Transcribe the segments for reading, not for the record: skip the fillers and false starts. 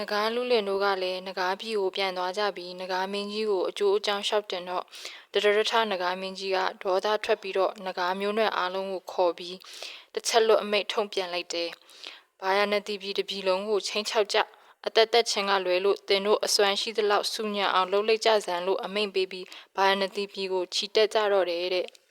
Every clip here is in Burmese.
နဂါးလူလင်တို့ကလည်းနဂါးပြည်ကိုပြန်သွားကြပြီးနဂါးမင်းကြီးကိုအကျိုးအကြောင်းလျှောက်တင်တော့တရထနဂါးမင်းကြီးကဒေါသထွက်ပြီးတော့နဂါးမျိုးနွယ်အားလုံးကိုခေါ်ပြီးတစ်ချက်လွတ်အမိန့်ထုံပြန်လိုက်တယ်။ဘာယာနတိပြည်တစ်ပြည်လုံးကိုချင်းချောက်ကြအသက်သက်ချင်းကလွယ်လို့တင်တို့အစွမ်းရှိသလောက်စုညံအောင်လှုပ်လိုက်ကြစမ်းလို့အမိန့်ပေးပြီးဘာယာနတိပြည်ကိုချီတက်ကြတော့တယ်တဲ့။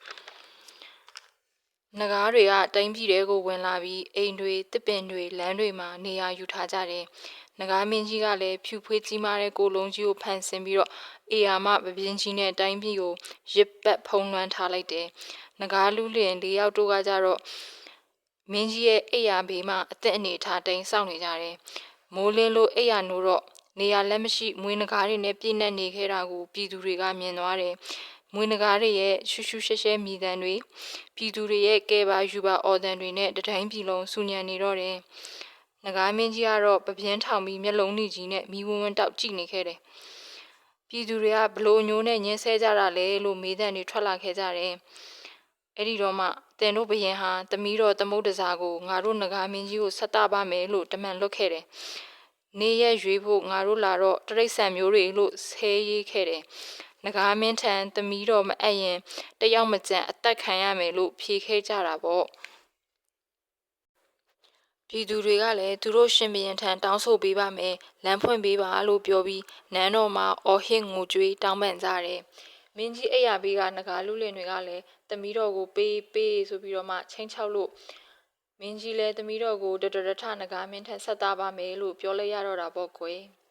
နဂါးတွေကတိုင်းပြည်တွေကိုဝင်လာပြီးအိမ်တွေတစ်ပင်တွေလမ်းတွေမှာနေရာယူထားကြတယ်။နဂါးမင်းကြီးကလည်းဖြူဖွေးကြီးမားတဲ့ကိုလုံးကြီးကိုဖန်ဆင်းပြီးတော့အေယာမပပြင်းကြီးနဲ့တိုင်းပြည်ကိုရစ်ပတ်ဖုံးလွှမ်းထားလိုက်တယ်။နဂါးလူလင်၄ယောက်တို့ကကြတော့မင်းကြီးရဲ့အိယာဘေးမှာအသက်အနေထားတိန်စောင့်နေကြတယ်။မိုးလင်းလို့အိယာနိုးတော့နေရာလက်မရှိမွေးနဂါးတွေနဲ့ပြည့်နှက်နေခဲ့တာကိုပြည်သူတွေကမြင်သွားတယ်။မွေးနဂါးတွေရဲ့ရှူးရှူးရှဲရှဲမြည်တမ်းတွေပြည်သူတွေရဲ့ကဲပါယူပါအော်တန်တွေနဲ့တတိုင်းပြည်လုံးစူညံနေတော့တယ်။နဂါးမင်းကြီးကတော့ပပြင်းထောင်ပြီးမျက်လုံးနှီးကြီးနဲ့မီးဝန်းဝန်းတောက်ကြည့်နေခဲ့တယ်။ပြည်သူတွေကဘလို့ညိုးနဲ့ညင်းဆဲကြတာလဲလို့မေးတဲ့တွေထွက်လာခဲ့ကြတယ်။အဲ့ဒီတော့မှတင်တို့ဘရင်ဟာသမီးတော်သမုတ်တစားကိုငါတို့နဂါးမင်းကြီးကိုဆက်တာပါမယ်လို့တမန်လွတ်ခဲ့တယ်။နေရရွေးဖို့ငါတို့လာတော့တရိတ်ဆန်မျိုးတွေလို့ဆဲရေးခဲ့တယ်။နဂါးမင်းထံသမီးတော်မအပ်ရင်တယောက်မကြံအသက်ခံရမယ်လို့ဖြေခဲ့ကြတာပေါ့။ပြည်သူတွေကလည်းသူတို့ရှင်ဘရင်ထံတောင်းဆိုပေးပါမယ်လမ်းဖွင့်ပေးပါလို့ပြောပြီးနန်းတော်မှာအော်ဟစ်ငိုကြွေးတောင်းပန်ကြတယ်။မင်းကြီးအိယာဘေးကနဂါးလူလင်တွေကလည်းသမီးတော်ကိုပေးဆိုပြီးတော့မှချင်းချောက်လို့မင်းကြီးလည်းသမီးတော်ကိုတရထနဂါးမင်းထံဆက်သားပါမယ်လို့ပြောလိုက်ရတော့တာပေါ့ကွယ်။